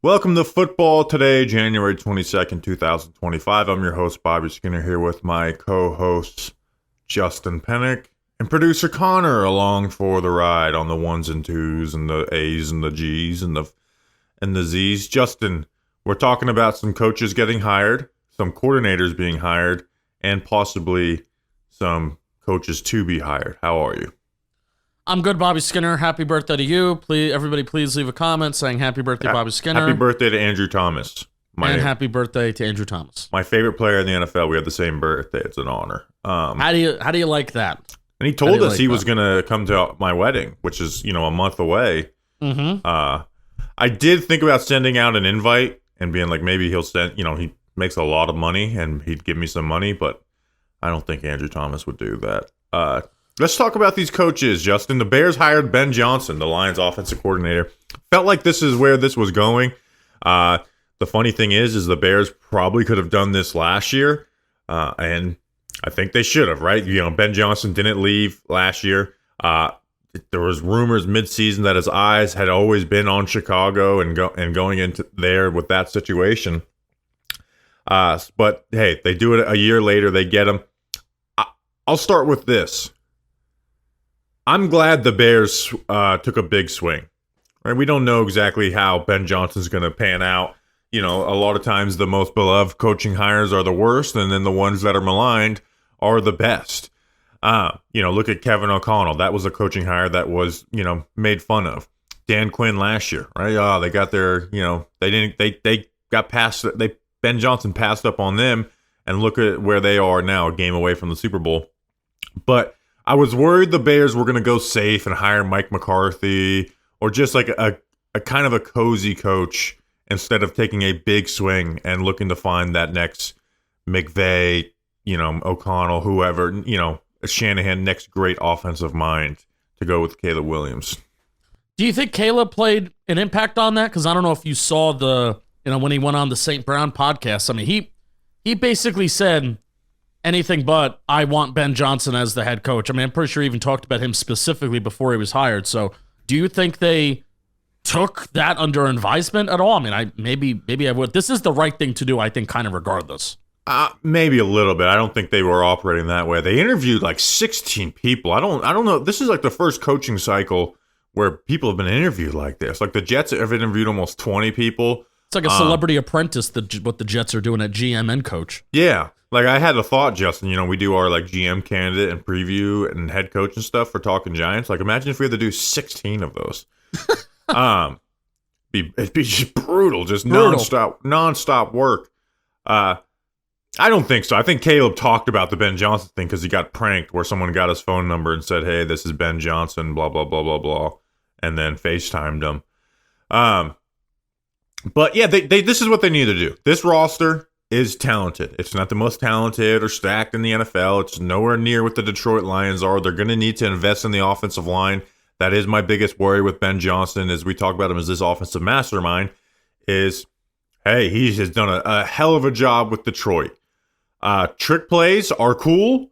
Welcome to Football Today, January 22nd, 2025. I'm your host, Bobby Skinner, here with my co-hosts, Justin Penik and producer Connor, along for the ride on the ones and twos and the A's and the G's and the Z's. Justin, we're talking about some coaches getting hired, some coordinators being hired, and possibly some coaches to be hired. How are you? I'm good, Bobby Skinner. Happy birthday to you. Everybody, please leave a comment saying happy birthday, Bobby Skinner. Happy birthday to Andrew Thomas. And happy birthday to Andrew Thomas. My favorite player in the NFL. We have the same birthday. It's an honor. How do you like that? And he told us he was going to come to my wedding, which is, a month away. Mm-hmm. I did think about sending out an invite and being like, maybe he'll send, he makes a lot of money and he'd give me some money, but I don't think Andrew Thomas would do that. Let's talk about these coaches, Justin. The Bears hired Ben Johnson, the Lions offensive coordinator. Felt like this is where this was going. The funny thing is the Bears probably could have done this last year, and I think they should have, right? Ben Johnson didn't leave last year. There was rumors midseason that his eyes had always been on Chicago and going into there with that situation. But hey, they do it a year later. They get him. I'll start with this. I'm glad the Bears took a big swing. Right? We don't know exactly how Ben Johnson's going to pan out. A lot of times the most beloved coaching hires are the worst, and then the ones that are maligned are the best. Look at Kevin O'Connell. That was a coaching hire that was, made fun of. Dan Quinn last year, right? They got their, they got past. Ben Johnson passed up on them, and look at where they are now, a game away from the Super Bowl. But I was worried the Bears were going to go safe and hire Mike McCarthy or just like a kind of a cozy coach instead of taking a big swing and looking to find that next McVay, O'Connell, whoever, Shanahan, next great offensive mind to go with Caleb Williams. Do you think Caleb played an impact on that? Because I don't know if you saw when he went on the St. Brown podcast. I mean, he basically said anything but, I want Ben Johnson as the head coach. I mean, I'm pretty sure he even talked about him specifically before he was hired. So do you think they took that under advisement at all? I mean, maybe I would. This is the right thing to do, I think, kind of regardless. Maybe a little bit. I don't think they were operating that way. They interviewed like 16 people. I don't know. This is like the first coaching cycle where people have been interviewed like this. Like the Jets have interviewed almost 20 people. It's like a celebrity apprentice, what the Jets are doing at GM and coach. Yeah. Like I had a thought, Justin, we do our like GM candidate and preview and head coach and stuff for Talking Giants. Like imagine if we had to do 16 of those. It'd be just brutal, nonstop work. I don't think so. I think Caleb talked about the Ben Johnson thing because he got pranked where someone got his phone number and said, hey, this is Ben Johnson, blah, blah, blah, blah, blah, and then FaceTimed him. But yeah, this is what they need to do. This roster is talented. It's not the most talented or stacked in the NFL. It's nowhere near what the Detroit Lions are. They're going to need to invest in the offensive line. That is my biggest worry with Ben Johnson as we talk about him as this offensive mastermind is, hey, he has done a hell of a job with Detroit. Trick plays are cool.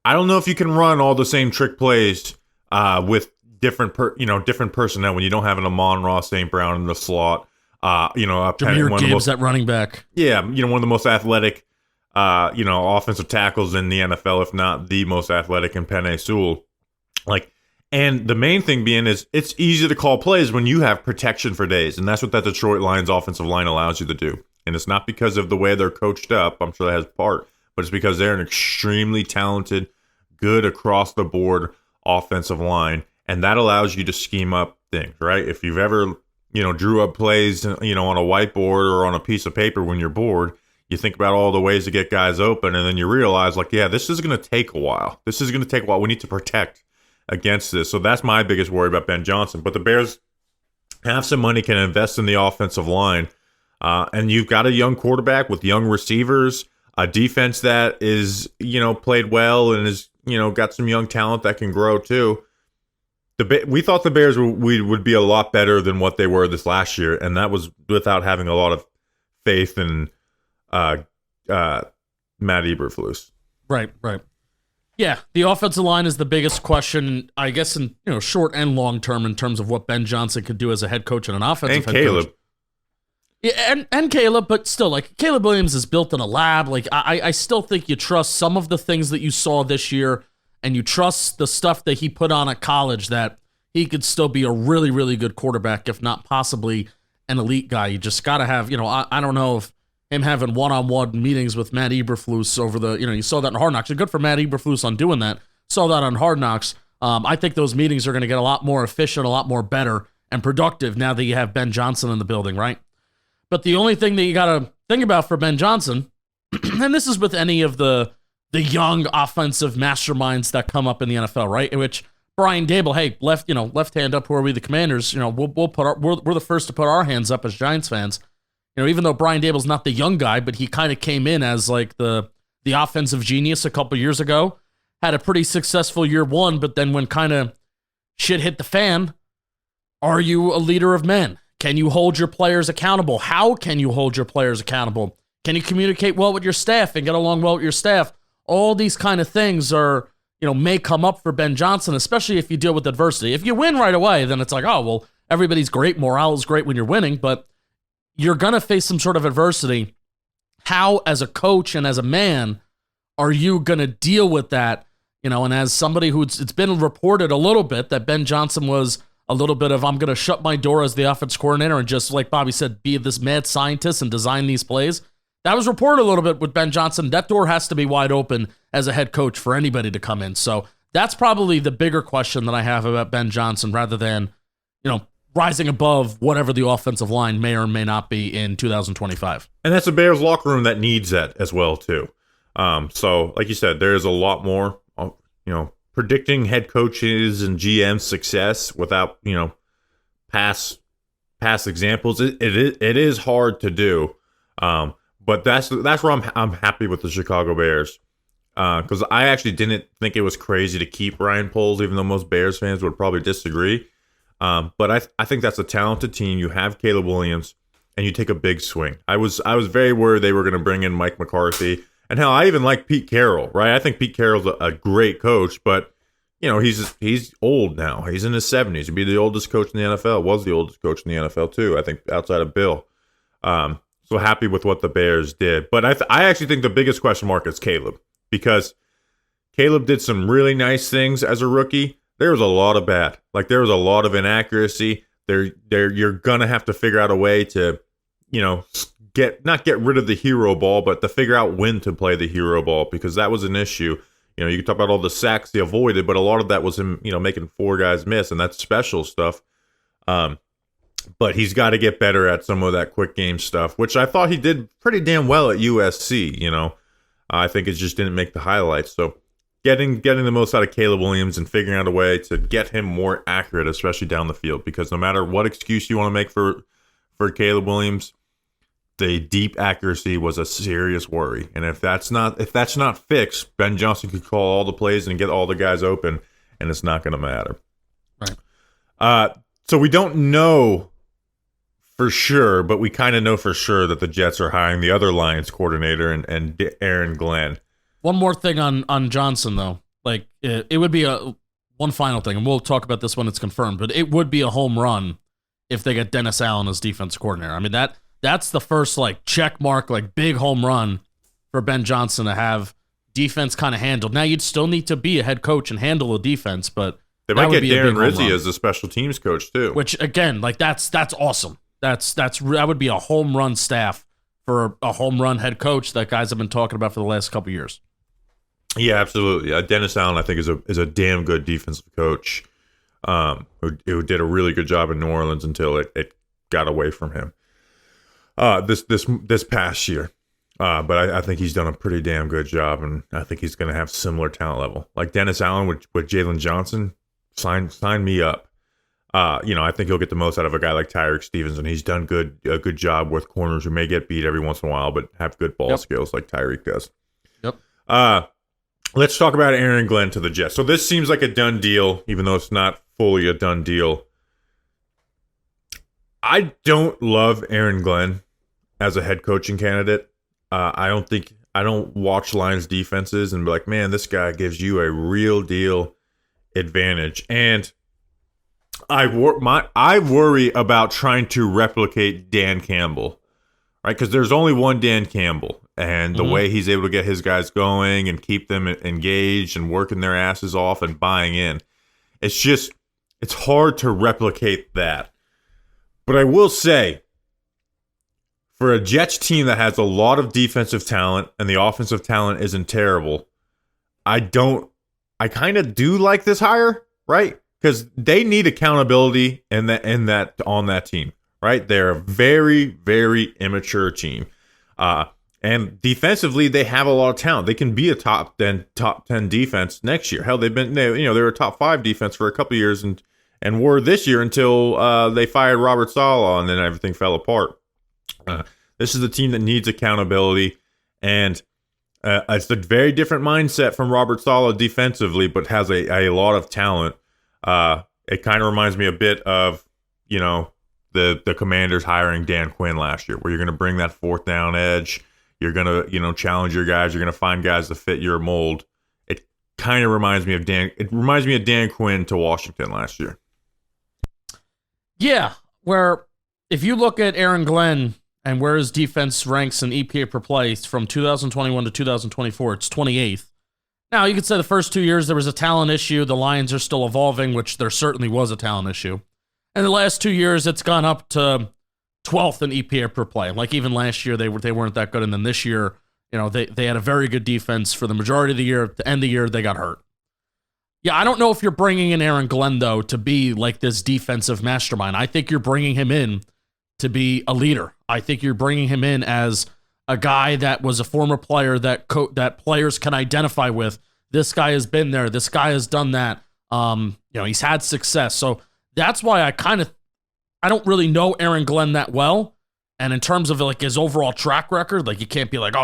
I don't know if you can run all the same trick plays with different personnel when you don't have an Amon-Ra St. Brown in the slot. Jahmyr Gibbs at running back. Yeah, one of the most athletic, offensive tackles in the NFL, if not the most athletic in Penei Sewell. And the main thing being is it's easy to call plays when you have protection for days, and that's what that Detroit Lions offensive line allows you to do. And it's not because of the way they're coached up. I'm sure that has part, but it's because they're an extremely talented, good across the board offensive line, and that allows you to scheme up things, right? If you've ever drew up plays, on a whiteboard or on a piece of paper when you're bored, you think about all the ways to get guys open, and then you realize, this is going to take a while. We need to protect against this. So that's my biggest worry about Ben Johnson. But the Bears have some money, can invest in the offensive line. And you've got a young quarterback with young receivers, a defense that is, played well and is, got some young talent that can grow too. We thought the Bears would be a lot better than what they were this last year, and that was without having a lot of faith in Matt Eberflus. Right. Yeah, the offensive line is the biggest question, I guess, in short and long term in terms of what Ben Johnson could do as a head coach and an offensive head Caleb. coach. Yeah, and Caleb, but still, like, Caleb Williams is built in a lab. Like, I still think you trust some of the things that you saw this year, and you trust the stuff that he put on at college, that he could still be a really, really good quarterback, if not possibly an elite guy. You just got to have, I don't know if him having one-on-one meetings with Matt Eberflus over the, you saw that in Hard Knocks. Good for Matt Eberflus on doing that. Saw that on Hard Knocks. I think those meetings are going to get a lot more efficient, a lot more better and productive now that you have Ben Johnson in the building, right? But the only thing that you got to think about for Ben Johnson, and this is with any of the young offensive masterminds that come up in the NFL, right? In which Brian Dable, hey, left hand up, who are we, the Commanders? We'll put we're the first to put our hands up as Giants fans. Even though Brian Dable's not the young guy, but he kind of came in as like the offensive genius a couple years ago, had a pretty successful year one, but then when kind of shit hit the fan, are you a leader of men? Can you hold your players accountable? How can you hold your players accountable? Can you communicate well with your staff and get along well with your staff? All these kind of things are, may come up for Ben Johnson, especially if you deal with adversity. If you win right away, then it's like, oh, well, everybody's great. Morale is great when you're winning, but you're going to face some sort of adversity. How, as a coach and as a man, are you going to deal with that? And as somebody it's been reported a little bit that Ben Johnson was a little bit of, I'm going to shut my door as the offense coordinator and just, like Bobby said, be this mad scientist and design these plays. That was reported a little bit with Ben Johnson. That door has to be wide open as a head coach for anybody to come in. So that's probably the bigger question that I have about Ben Johnson, rather than, rising above whatever the offensive line may or may not be in 2025. And that's a Bears locker room that needs that as well, too. So, like you said, there's a lot more, predicting head coaches and GM's success without, past examples. It is hard to do. But that's where I'm happy with the Chicago Bears. Because I actually didn't think it was crazy to keep Ryan Poles, even though most Bears fans would probably disagree. But I think that's a talented team. You have Caleb Williams, and you take a big swing. I was very worried they were going to bring in Mike McCarthy. And hell, I even like Pete Carroll, right? I think Pete Carroll's a great coach, but he's old now. He's in his 70s. He'd be the oldest coach in the NFL. Was the oldest coach in the NFL too, I think, outside of Bill. So happy with what the Bears did. But I actually think the biggest question mark is Caleb, because Caleb did some really nice things as a rookie. There was a lot of bad. Like, there was a lot of inaccuracy. You're gonna have to figure out a way to, not get rid of the hero ball, but to figure out when to play the hero ball, because that was an issue. You can talk about all the sacks he avoided, but a lot of that was him, making four guys miss, and that's special stuff. But he's got to get better at some of that quick game stuff, which I thought he did pretty damn well at USC. I think it just didn't make the highlights. So getting the most out of Caleb Williams and figuring out a way to get him more accurate, especially down the field, because no matter what excuse you want to make for Caleb Williams, the deep accuracy was a serious worry. And if that's not fixed, Ben Johnson could call all the plays and get all the guys open, and it's not going to matter. Right. So we don't know for sure, but we kind of know for sure that the Jets are hiring the other Lions coordinator and Aaron Glenn. One more thing on Johnson, though. Like, it would be one final thing, and we'll talk about this when it's confirmed, but it would be a home run if they get Dennis Allen as defense coordinator. I mean, that's the first, check mark, big home run for Ben Johnson to have defense kind of handled. Now, you'd still need to be a head coach and handle a defense, but they might get Darren Rizzi as a special teams coach too. Which, again, that's awesome. That would be a home run staff for a home run head coach that guys have been talking about for the last couple of years. Yeah, absolutely. Dennis Allen, I think, is a damn good defensive coach who did a really good job in New Orleans until it got away from him this past year. But I think he's done a pretty damn good job, and I think he's going to have similar talent level. Like Dennis Allen with Jalen Johnson, sign me up. I think he'll get the most out of a guy like Tyreek Stevens, and he's done a good job with corners who may get beat every once in a while, but have good ball skills like Tyreek does. Yep. Let's talk about Aaron Glenn to the Jets. So this seems like a done deal, even though it's not fully a done deal. I don't love Aaron Glenn as a head coaching candidate. I I don't watch Lions defenses and be like, man, this guy gives you a real deal advantage. And I worry about trying to replicate Dan Campbell, right? Because there's only one Dan Campbell, and the way he's able to get his guys going and keep them engaged and working their asses off and buying in, it's hard to replicate that. But I will say, for a Jets team that has a lot of defensive talent and the offensive talent isn't terrible, I kind of do like this hire, right? Because they need accountability on that team, right? They're a very, very immature team. And defensively, they have a lot of talent. They can be a top 10 defense next year. Hell, they were a top 5 defense for a couple of years and were this year until they fired Robert Saleh and then everything fell apart. This is a team that needs accountability, and it's a very different mindset from Robert Saleh defensively, but has a lot of talent. It kind of reminds me a bit of, the Commanders hiring Dan Quinn last year, where you're going to bring that fourth down edge. You're going to, challenge your guys. You're going to find guys to fit your mold. It kind of reminds me of Dan Quinn to Washington last year. Yeah, where if you look at Aaron Glenn and where his defense ranks in EPA per play from 2021 to 2024, it's 28th. Now, you could say the first 2 years there was a talent issue. The Lions are still evolving, which there certainly was a talent issue. And the last 2 years, it's gone up to 12th in EPA per play. Like even last year, they weren't that good. And then this year, they had a very good defense for the majority of the year. At the end of the year, they got hurt. Yeah, I don't know if you're bringing in Aaron Glenn, though, to be like this defensive mastermind. I think you're bringing him in to be a leader. I think you're bringing him in as a guy that was a former player that players can identify with. This guy has been there. This guy has done that. He's had success. So that's why I don't really know Aaron Glenn that well. And in terms of like his overall track record, like you can't be like,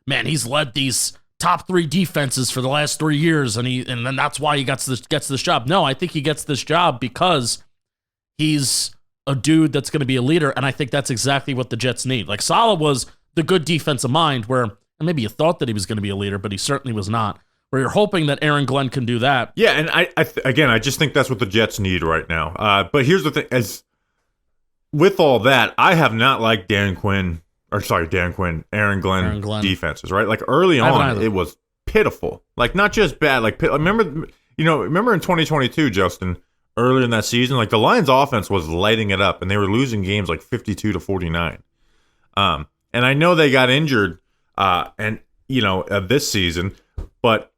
man, he's led these top 3 defenses for the last 3 years, and then that's why he gets this job. No, I think he gets this job because he's a dude that's going to be a leader, and I think that's exactly what the Jets need. Like Saleh was the good defensive mind, where maybe you thought that he was going to be a leader, but he certainly was not. Where you're hoping that Aaron Glenn can do that. Yeah, and I just think that's what the Jets need right now. But here's the thing: with all that, I have not liked Aaron Glenn defenses, right? Like early on, it was pitiful. Like not just bad. Like remember in 2022, Justin, earlier in that season, like the Lions' offense was lighting it up, and they were losing games like 52-49. And I know they got injured, this season, but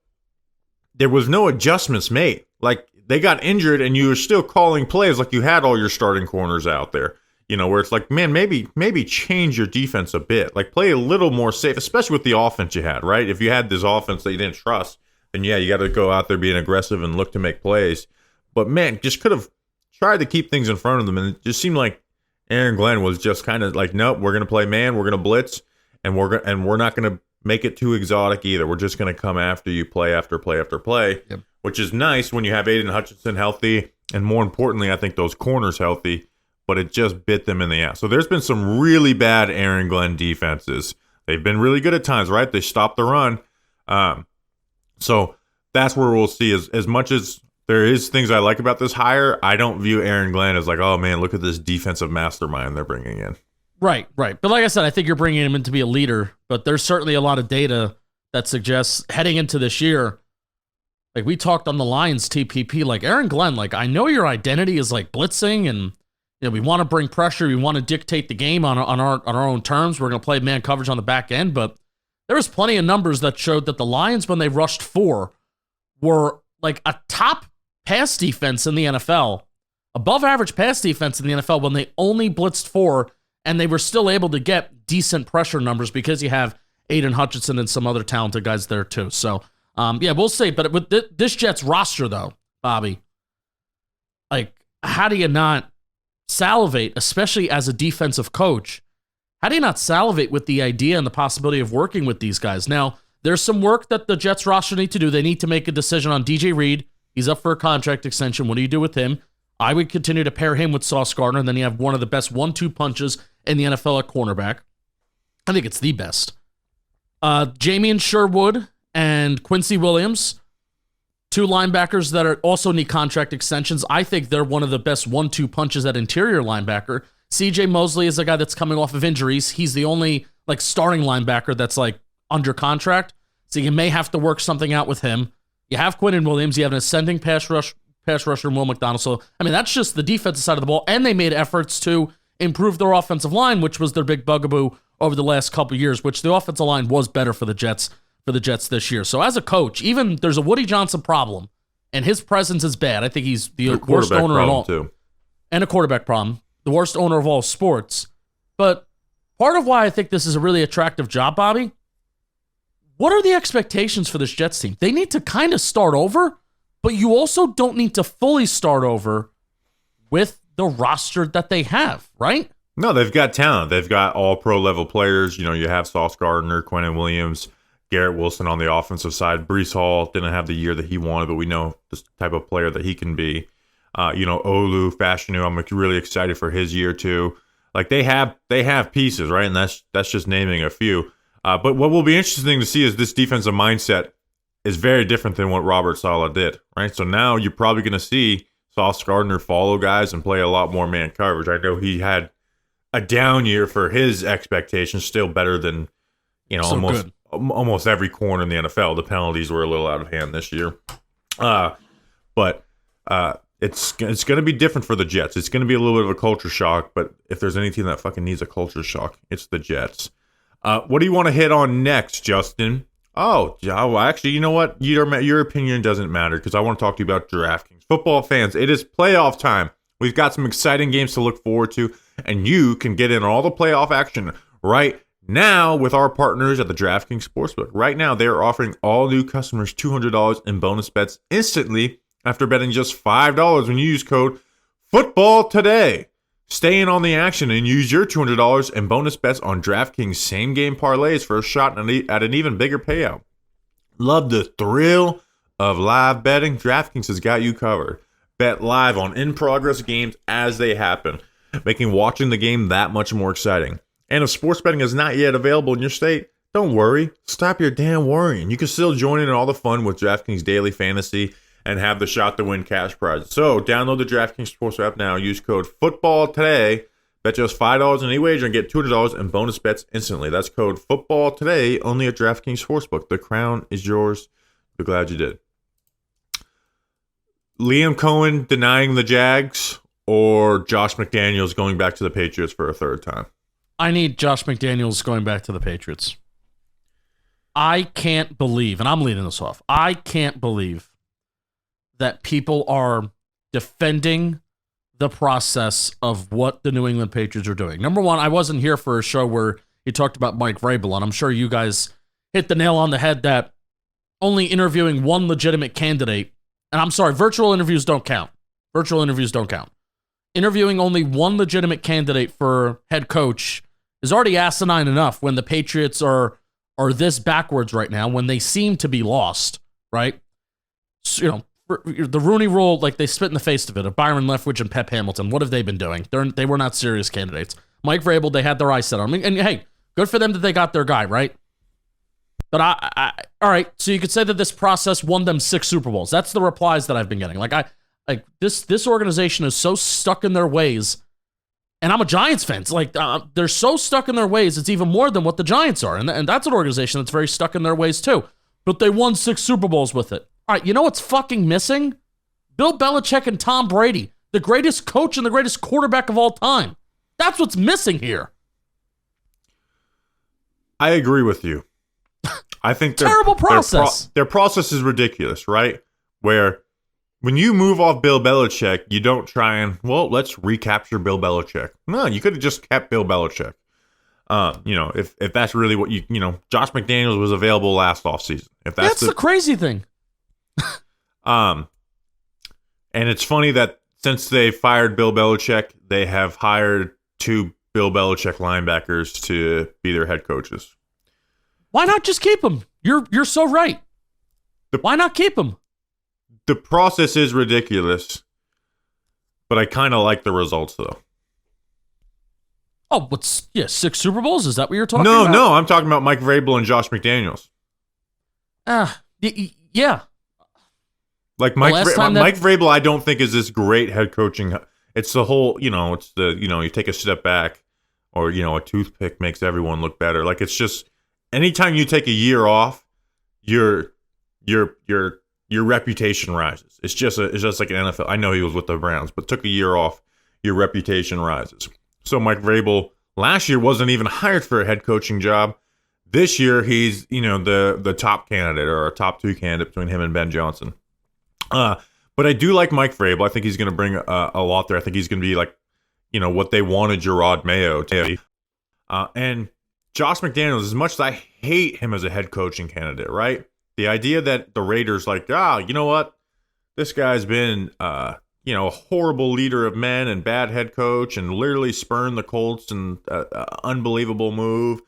there was no adjustments made. Like they got injured, and you were still calling plays like you had all your starting corners out there. Where it's like, man, maybe change your defense a bit. Like play a little more safe, especially with the offense you had, right? If you had this offense that you didn't trust, then yeah, you got to go out there being aggressive and look to make plays. But man, just could have tried to keep things in front of them, and it just seemed like Aaron Glenn was just kind of like, nope, we're gonna play man, we're gonna blitz, and we're not gonna make it too exotic either. We're just gonna come after you, play after play after play, yep. Which is nice when you have Aiden Hutchinson healthy, and more importantly, I think those corners healthy. But it just bit them in the ass. So there's been some really bad Aaron Glenn defenses. They've been really good at times, right? They stopped the run. So that's where we'll see. As much as there is things I like about this hire, I don't view Aaron Glenn as like, oh man, look at this defensive mastermind they're bringing in. Right. But like I said, I think you're bringing him in to be a leader. But there's certainly a lot of data that suggests heading into this year, like we talked on the Lions TPP, like Aaron Glenn, like I know your identity is like blitzing and we want to bring pressure. We want to dictate the game on our own terms. We're going to play man coverage on the back end, but there was plenty of numbers that showed that the Lions, when they rushed 4, were like a top pass defense in the NFL, above average pass defense in the NFL when they only blitzed 4, and they were still able to get decent pressure numbers because you have Aiden Hutchinson and some other talented guys there too. So, we'll see. But with this Jets roster, though, Bobby, like, how do you not salivate, especially as a defensive coach? How do you not salivate with the idea and the possibility of working with these guys? Now, there's some work that the Jets roster need to do. They need to make a decision on DJ Reed. He's up for a contract extension. What do you do with him? I would continue to pair him with Sauce Gardner, and then you have one of the best 1-2 punches in the NFL at cornerback. I think it's the best. Jamie Sherwood and Quincy Williams, two linebackers that are also need contract extensions. I think they're one of the best 1-2 punches at interior linebacker. CJ Mosley is a guy that's coming off of injuries. He's the only like starting linebacker that's like under contract. So you may have to work something out with him. You have Quinnen Williams. You have an ascending pass rusher in Will McDonald. So, I mean, that's just the defensive side of the ball. And they made efforts to improve their offensive line, which was their big bugaboo over the last couple of years, which the offensive line was better for the Jets this year. So as a coach, even there's a Woody Johnson problem, and his presence is bad. I think he's the worst owner of all. Too. And a quarterback problem. The worst owner of all sports. But part of why I think this is a really attractive job, Bobby, what are the expectations for this Jets team? They need to kind of start over, but you also don't need to fully start over with the roster that they have, right? No, they've got talent. They've got all pro level players. You know, you have Sauce Gardner, Quinnen Williams, Garrett Wilson on the offensive side. Breece Hall didn't have the year that he wanted, but we know this type of player that he can be. Olu Fashanu, I'm really excited for his year too. Like they have pieces, right? And that's just naming a few. But what will be interesting to see is this defensive mindset is very different than what Robert Saleh did, right? So now you're probably going to see Sauce Gardner follow guys and play a lot more man coverage. I know he had a down year for his expectations, still better than almost every corner in the NFL. The penalties were a little out of hand this year, but it's going to be different for the Jets. It's going to be a little bit of a culture shock. But if there's any team that fucking needs a culture shock, it's the Jets. What do you want to hit on next, Justin? Oh, well, actually, you know what? Your opinion doesn't matter because I want to talk to you about DraftKings. Football fans, it is playoff time. We've got some exciting games to look forward to, and you can get in on all the playoff action right now with our partners at the DraftKings Sportsbook. Right now, they are offering all new customers $200 in bonus bets instantly after betting just $5 when you use code FOOTBALLTODAY. Stay in on the action and use your $200 in bonus bets on DraftKings same-game parlays for a shot at an even bigger payout. Love the thrill of live betting? DraftKings has got you covered. Bet live on in-progress games as they happen, making watching the game that much more exciting. And if sports betting is not yet available in your state, don't worry. Stop your damn worrying. You can still join in all the fun with DraftKings Daily Fantasy and have the shot to win cash prizes. So download the DraftKings Sports app now. Use code FOOTBALLTODAY. Bet just $5 on any wager and get $200 in bonus bets instantly. That's code FOOTBALLTODAY only at DraftKings Sportsbook. The crown is yours. We're glad you did. Liam Cohen denying the Jags or Josh McDaniels going back to the Patriots for a third time? I need Josh McDaniels going back to the Patriots. I can't believe, and I'm leading this off, I can't believe that people are defending the process of what the New England Patriots are doing. Number one, I wasn't here for a show where he talked about Mike Vrabel, and I'm sure you guys hit the nail on the head that only interviewing one legitimate candidate, and I'm sorry, virtual interviews don't count. Virtual interviews don't count. Interviewing only one legitimate candidate for head coach is already asinine enough when the Patriots are this backwards right now, when they seem to be lost, right? So, the Rooney Rule, like they spit in the face of it, of Byron Leftwich and Pep Hamilton. What have they been doing? They were not serious candidates. Mike Vrabel, they had their eyes set on him. And hey, good for them that they got their guy, right? But all right, so you could say that this process won them 6 Super Bowls. That's the replies that I've been getting. This organization is so stuck in their ways, and I'm a Giants fan. It's like they're so stuck in their ways, it's even more than what the Giants are. And that's an organization that's very stuck in their ways too. But they won 6 Super Bowls with it. All right, you know what's fucking missing? Bill Belichick and Tom Brady, the greatest coach and the greatest quarterback of all time. That's what's missing here. I agree with you. I think terrible process. Their process is ridiculous, right? Where when you move off Bill Belichick, you don't try and, let's recapture Bill Belichick. No, you could have just kept Bill Belichick. If that's really what Josh McDaniels was available last offseason. That's the crazy thing. And it's funny that since they fired Bill Belichick, they have hired 2 Bill Belichick linebackers to be their head coaches. Why not just keep him? You're so right. Why not keep him? The process is ridiculous, but I kind of like the results, though. Oh, 6 Super Bowls? Is that what you're talking No, about? no, I'm talking about Mike Vrabel and Josh McDaniels. Yeah. Like Mike Vrabel, I don't think is this great head coaching. It's the whole, it's the, you take a step back, or a toothpick makes everyone look better. Like, it's just anytime you take a year off, your reputation rises. It's just like an NFL. I know he was with the Browns, but took a year off, your reputation rises. So Mike Vrabel last year wasn't even hired for a head coaching job. This year he's the top candidate, or a top 2 candidate between him and Ben Johnson. But I do like Mike Vrabel. I think he's going to bring a lot there. I think he's going to be like, what they wanted Gerard Mayo to be. And Josh McDaniels, as much as I hate him as a head coaching candidate, right? The idea that the Raiders you know what? This guy's been, a horrible leader of men and bad head coach, and literally spurned the Colts, and unbelievable move.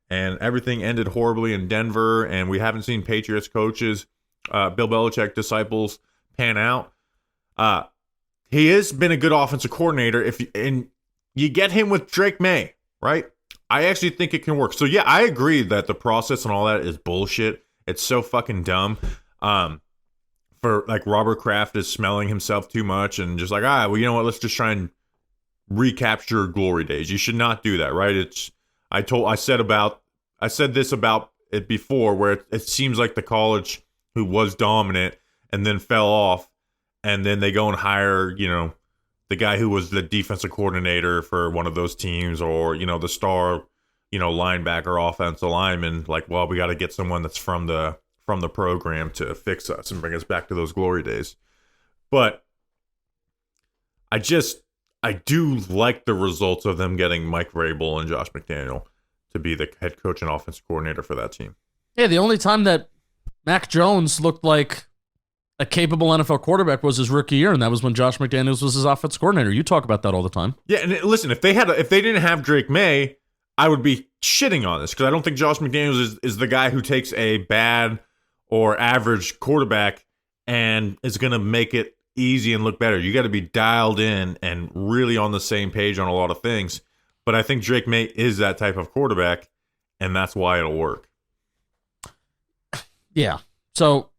And everything ended horribly in Denver, and we haven't seen Patriots coaches, Bill Belichick disciples, pan out. He has been a good offensive coordinator. And you get him with Drake May, right? I actually think it can work. So yeah, I agree that the process and all that is bullshit. It's so fucking dumb. For like Robert Kraft is smelling himself too much, and just like, well, you know what? Let's just try and recapture glory days. You should not do that, right? I said this about it before, where it seems like the college who was dominant and then fell off, and then they go and hire, the guy who was the defensive coordinator for one of those teams, or, the star, linebacker, offensive lineman. Like, well, we got to get someone that's from the program to fix us and bring us back to those glory days. But I do like the results of them getting Mike Vrabel and Josh McDaniel to be the head coach and offensive coordinator for that team. Yeah, the only time that Mac Jones looked like a capable NFL quarterback was his rookie year, and that was when Josh McDaniels was his offensive coordinator. You talk about that all the time. Yeah, and listen, if they didn't have Drake May, I would be shitting on this, because I don't think Josh McDaniels is the guy who takes a bad or average quarterback and is going to make it easy and look better. You got to be dialed in and really on the same page on a lot of things. But I think Drake May is that type of quarterback, and that's why it'll work. Yeah. So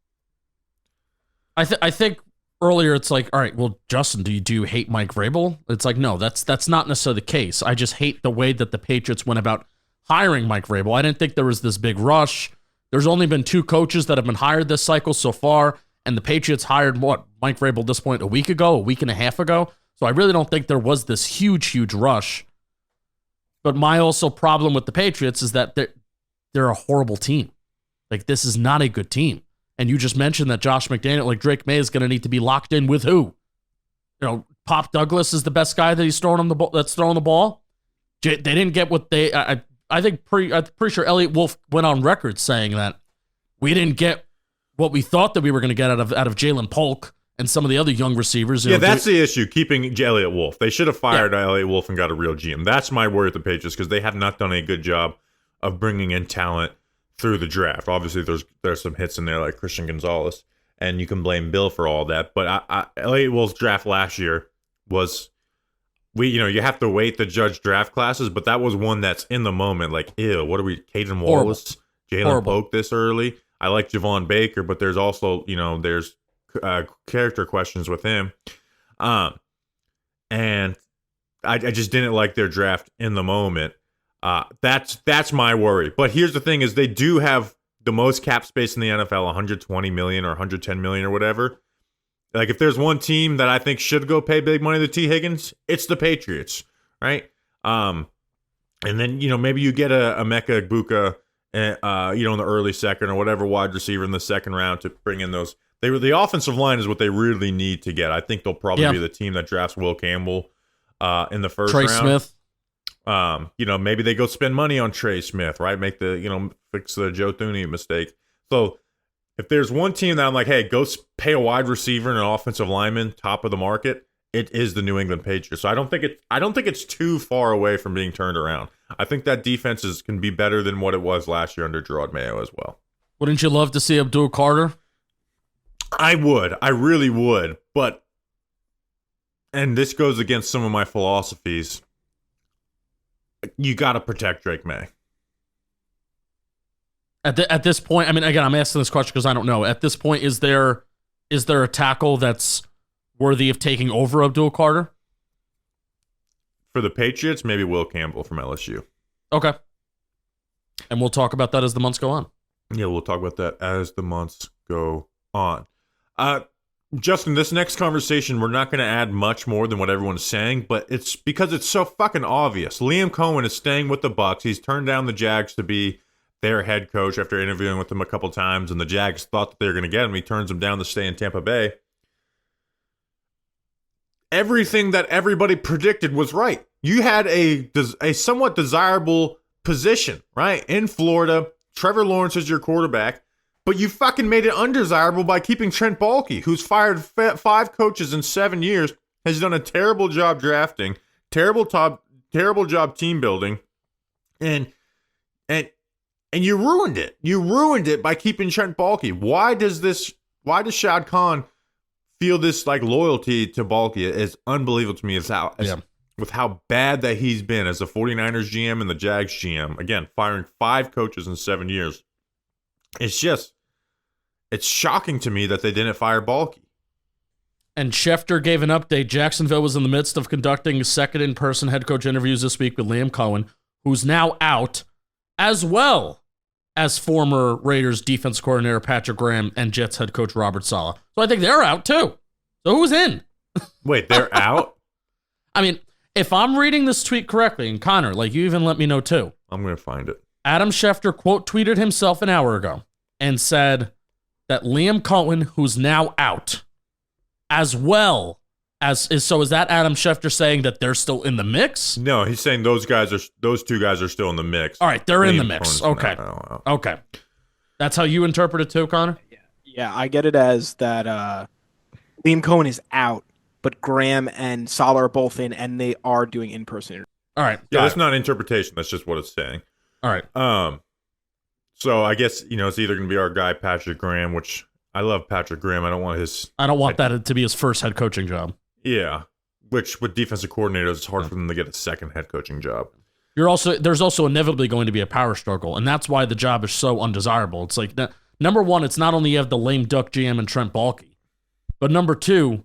I think earlier it's like, all right, well, Justin, do you hate Mike Vrabel? It's like, no, that's not necessarily the case. I just hate the way that the Patriots went about hiring Mike Vrabel. I didn't think there was this big rush. There's only been 2 coaches that have been hired this cycle so far, and the Patriots hired Mike Vrabel at this point a week and a half ago. So I really don't think there was this huge rush. But my also problem with the Patriots is that they're a horrible team. Like, this is not a good team. And you just mentioned that Josh McDaniel, like Drake May, is going to need to be locked in with who? Pop Douglas is the best guy that he's throwing that's throwing the ball. They didn't get what they. I'm pretty sure Elliot Wolf went on record saying that we didn't get what we thought that we were going to get out of Jalen Polk and some of the other young receivers. That's the issue, keeping Elliot Wolf. They should have fired Elliot Wolf and got a real GM. That's my worry with the Patriots, because they have not done a good job of bringing in talent through the draft. Obviously, there's some hits in there like Christian Gonzalez, and you can blame Bill for all that. But Elliot Wolf's draft last year was, you have to wait to judge draft classes, but that was one that's in the moment. Like, ew, what are we? Caden Wallace, Jalen Polk this early. I like Javon Baker, but there's also, there's character questions with him. And I just didn't like their draft in the moment. That's my worry. But here's the thing: is they do have the most cap space in the NFL, 120 million or 110 million or whatever. Like, if there's one team that I think should go pay big money to T. Higgins, it's the Patriots, right? And then maybe you get a Emeka Egbuka, in the early second or whatever wide receiver in the second round to bring in those. The offensive line is what they really need to get. I think they'll probably be the team that drafts Will Campbell in the first round. Trey Smith. Maybe they go spend money on Trey Smith, right? Make the, fix the Joe Thuney mistake. So if there's one team that I'm like, hey, go pay a wide receiver and an offensive lineman, top of the market, it is the New England Patriots. So I don't think it's too far away from being turned around. I think that defense can be better than what it was last year under Gerard Mayo as well. Wouldn't you love to see Abdul Carter? I would. I really would. And this goes against some of my philosophies. You got to protect Drake May. At this point, I mean, again, I'm asking this question because I don't know. At this point, is there a tackle that's worthy of taking over Abdul Carter? For the Patriots, maybe Will Campbell from LSU. Okay. And we'll talk about that as the months go on. Yeah, we'll talk about that as the months go on. Justin, this next conversation, we're not going to add much more than what everyone's saying, but it's because it's so fucking obvious. Liam Cohen is staying with the Bucs. He's turned down the Jags to be their head coach after interviewing with them a couple times, and the Jags thought that they were going to get him. He turns them down to stay in Tampa Bay. Everything that everybody predicted was right. You had a somewhat desirable position, right? In Florida, Trevor Lawrence is your quarterback, but you fucking made it undesirable by keeping Trent Baalke, who's fired 5 coaches in 7 years, has done a terrible job drafting, terrible job team building, and you ruined it. You ruined it by keeping Trent Baalke. Why does Shad Khan feel this like loyalty to Baalke? It's unbelievable to me with how bad that he's been as a 49ers GM and the Jags GM. Again, firing 5 coaches in 7 years. It's shocking to me that they didn't fire Baalke. And Schefter gave an update. Jacksonville was in the midst of conducting second in-person head coach interviews this week with Liam Cohen, who's now out, as well as former Raiders defense coordinator Patrick Graham and Jets head coach Robert Saleh. So I think they're out too. So who's in? Wait, they're out? I mean, if I'm reading this tweet correctly, and Connor, like you even let me know too. I'm going to find it. Adam Schefter quote tweeted himself an hour ago and said that Liam Cohen, who's now out, as well as is that Adam Schefter saying that they're still in the mix? No, he's saying those 2 guys are still in the mix. All right, they're in the mix. Okay. Okay. That's how you interpret it too, Connor? Yeah, I get it as that Liam Cohen is out, but Graham and Saleh are both in, and they are doing in-person interviews. All right. Yeah, that's not interpretation. That's just what it's saying. All right. So I guess, it's either going to be our guy, Patrick Graham, which I love Patrick Graham. I don't want that to be his first head coaching job. Yeah. Which with defensive coordinators, it's hard for them to get a second head coaching job. There's also inevitably going to be a power struggle, and that's why the job is so undesirable. It's like, number one, it's not only you have the lame duck GM and Trent Baalke, but number two,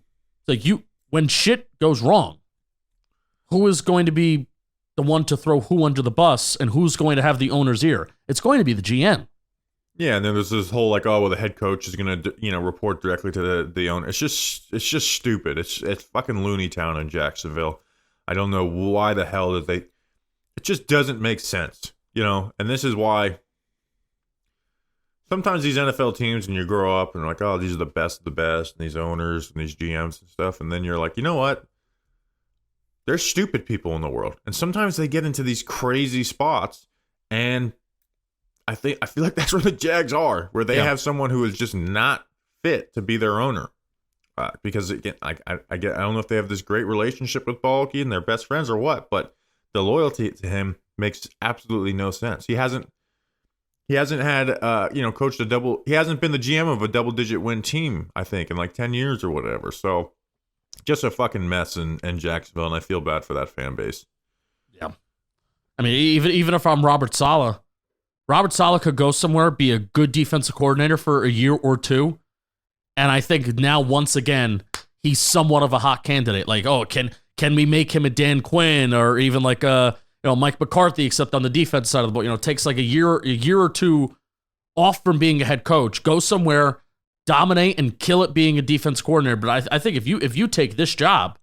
it's like when shit goes wrong, who is going to be the one to throw who under the bus, and who's going to have the owner's ear? It's going to be the GM. Yeah, and then there's this whole the head coach is going to report directly to the owner. It's just stupid. It's fucking Looney Town in Jacksonville. I don't know why the hell did they. It just doesn't make sense, And this is why sometimes these NFL teams, and you grow up and you're like, oh, these are the best of the best, and these owners and these GMs and stuff, and then you're like, you know what? There's stupid people in the world, and sometimes they get into these crazy spots, and I feel like that's where the Jags are, where they have someone who is just not fit to be their owner, because again, I don't know if they have this great relationship with Baalke and they're best friends or what, but the loyalty to him makes absolutely no sense. He hasn't had coached he hasn't been the GM of a double-digit win team, I think, in like 10 years or whatever. So just a fucking mess in Jacksonville, and I feel bad for that fan base. Yeah. I mean, even if I'm Robert Saleh could go somewhere, be a good defensive coordinator for a year or two, and I think now, once again, he's somewhat of a hot candidate. Like, oh, can we make him a Dan Quinn or even like Mike McCarthy, except on the defense side of the ball? It takes like a year or two off from being a head coach, go somewhere, dominate, and kill it being a defense coordinator. But I think if you take this job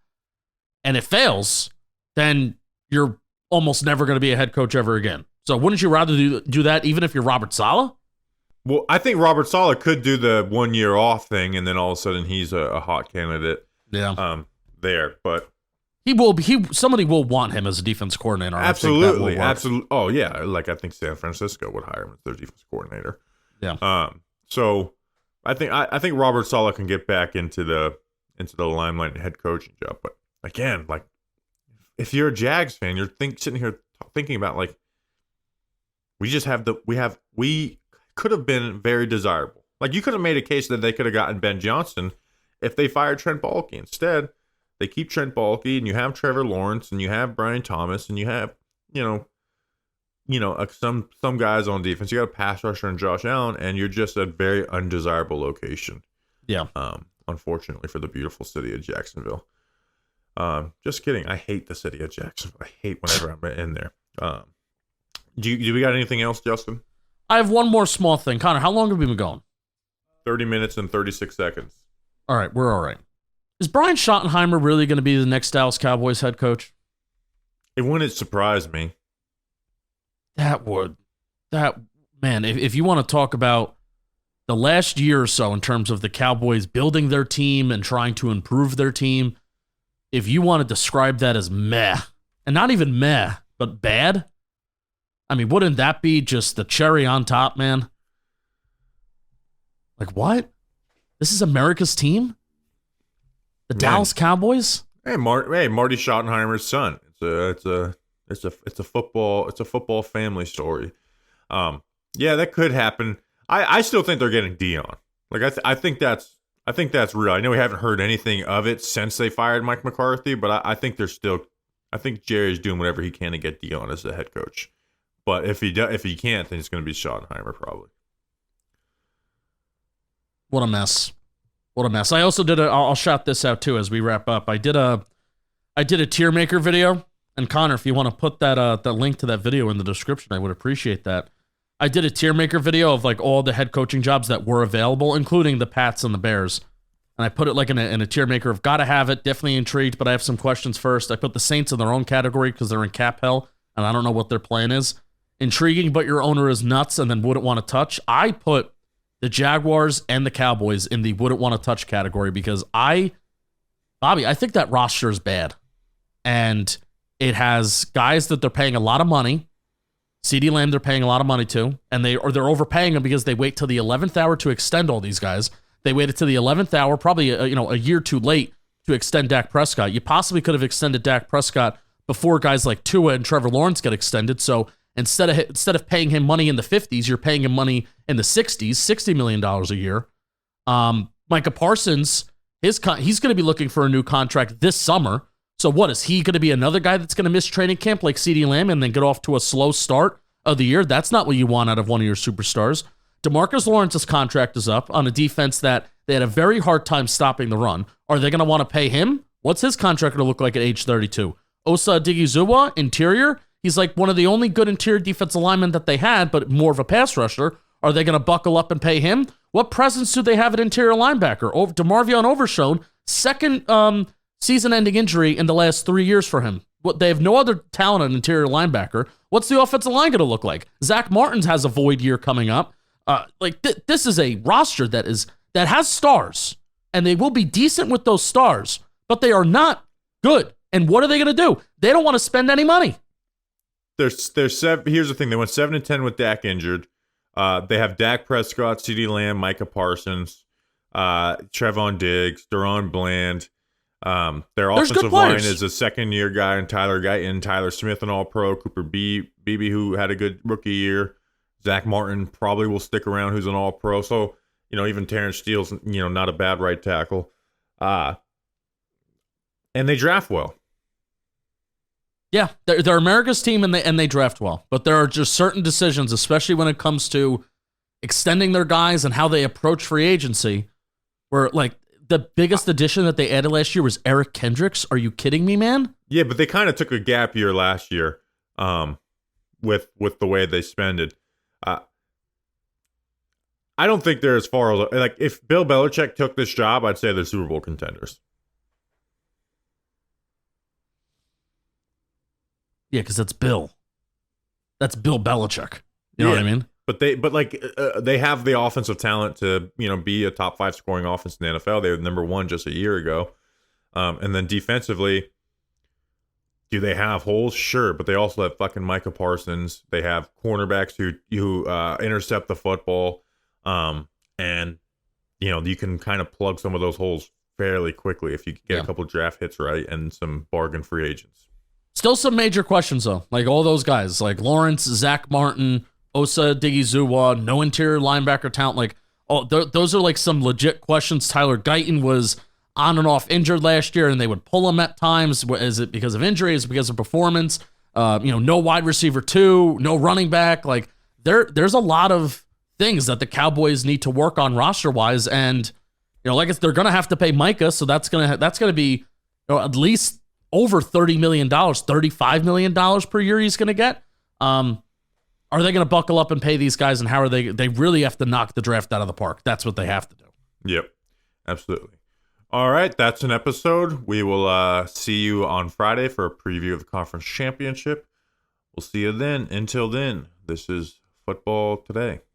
and it fails, then you're almost never going to be a head coach ever again. So wouldn't you rather do that even if you're Robert Saleh? Well, I think Robert Saleh could do the 1 year off thing, and then all of a sudden he's a hot candidate. Yeah. There, but somebody will want him as a defense coordinator. Absolutely. Oh yeah, like I think San Francisco would hire him as their defense coordinator. Yeah. So I think Robert Saleh can get back into the limelight and head coaching job. But again, like if you're a Jags fan, you're sitting here thinking about like we could have been very desirable. Like you could have made a case that they could have gotten Ben Johnson if they fired Trent Baalke. Instead, they keep Trent Baalke, and you have Trevor Lawrence, and you have Brian Thomas, and you have some guys on defense. You got a pass rusher in Josh Allen, and you're just a very undesirable location. Yeah. Unfortunately for the beautiful city of Jacksonville. Just kidding. I hate the city of Jacksonville. I hate whenever I'm in there. Do we got anything else, Justin? I have one more small thing. Connor, how long have we been going? 30 minutes and 36 seconds. All right, we're all right. Is Brian Schottenheimer really going to be the next Dallas Cowboys head coach? It wouldn't surprise me. Man, if you want to talk about the last year or so in terms of the Cowboys building their team and trying to improve their team, if you want to describe that as meh, and not even meh, but bad, I mean, wouldn't that be just the cherry on top, man? Like, what? This is America's team? The Dallas Cowboys? Hey, Marty Schottenheimer's son. It's a football family story. Yeah, that could happen. I still think they're getting Dion. Like I think that's real. I know we haven't heard anything of it since they fired Mike McCarthy, but I think Jerry's doing whatever he can to get Dion as the head coach. But if he can't, then it's going to be Schottenheimer probably. What a mess. I also did I'll shout this out too as we wrap up. I did a tier maker video, and Connor, if you want to put that link to that video in the description, I would appreciate that. I did a tier maker video of like all the head coaching jobs that were available, including the Pats and the Bears. And I put it like in a tier maker of gotta have it, definitely intrigued, but I have some questions first. I put the Saints in their own category because they're in cap hell, and I don't know what their plan is. Intriguing, but your owner is nuts and then wouldn't want to touch. I put the Jaguars and the Cowboys in the wouldn't want to touch category because Bobby, I think that roster is bad. And it has guys that they're paying a lot of money. CeeDee Lamb they're paying a lot of money to, and they're overpaying them because they wait till the 11th hour to extend all these guys. They waited to the 11th hour, probably a year too late to extend Dak Prescott. You possibly could have extended Dak Prescott before guys like Tua and Trevor Lawrence get extended. So instead of paying him money in the 50s, you're paying him money in the 60s, $60 million a year. Micah Parsons, he's going to be looking for a new contract this summer. So what, is he going to be another guy that's going to miss training camp like CeeDee Lamb and then get off to a slow start of the year? That's not what you want out of one of your superstars. DeMarcus Lawrence's contract is up on a defense that they had a very hard time stopping the run. Are they going to want to pay him? What's his contract going to look like at age 32? Osa Odighizuwa, interior. He's like one of the only good interior defensive linemen that they had, but more of a pass rusher. Are they going to buckle up and pay him? What presence do they have at interior linebacker? DeMarvion Overshown, second season-ending injury in the last 3 years for him. They have no other talent at interior linebacker. What's the offensive line going to look like? Zach Martins has a void year coming up. This is a roster that has stars, and they will be decent with those stars, but they are not good. And what are they going to do? They don't want to spend any money. Here's the thing. They went 7-10 with Dak injured. They have Dak Prescott, CeeDee Lamb, Micah Parsons, Trevon Diggs, Deron Bland. Their offensive line is a second-year guy, and Tyler Guyton, Tyler Smith, an All-Pro, Cooper Beebe, who had a good rookie year. Zach Martin probably will stick around, who's an All-Pro. So, even Terrence Steele's, not a bad right tackle. And they draft well. Yeah, they're America's team, and they draft well. But there are just certain decisions, especially when it comes to extending their guys and how they approach free agency, where, the biggest addition that they added last year was Eric Kendricks. Are you kidding me, man? Yeah, but they kind of took a gap year last year with the way they spended. I don't think they're as far as if Bill Belichick took this job, I'd say they're Super Bowl contenders. Yeah, because that's Bill. That's Bill Belichick. You know what I mean? But they have the offensive talent to be a top 5 scoring offense in the NFL. They were number 1 just a year ago, and then defensively, do they have holes? Sure, but they also have fucking Micah Parsons. They have cornerbacks who intercept the football, and you can kind of plug some of those holes fairly quickly if you get a couple draft hits right and some bargain free agents. Still some major questions though, like all those guys, like Lawrence, Zach Martin, Osa Odighizuwa, no interior linebacker talent. Those are some legit questions. Tyler Guyton was on and off injured last year, and they would pull him at times. Is it because of injury? Is it because of performance? No wide receiver 2, no running back. Like there's a lot of things that the Cowboys need to work on roster wise, and they're gonna have to pay Micah, so that's gonna be at least over $30 million, $35 million per year he's gonna get. Are they gonna buckle up and pay these guys, and how are they really have to knock the draft out of the park? That's what they have to do. Yep, absolutely. All right, that's an episode. We will see you on Friday for a preview of the conference championship. We'll see you then. Until then, this is Football Today.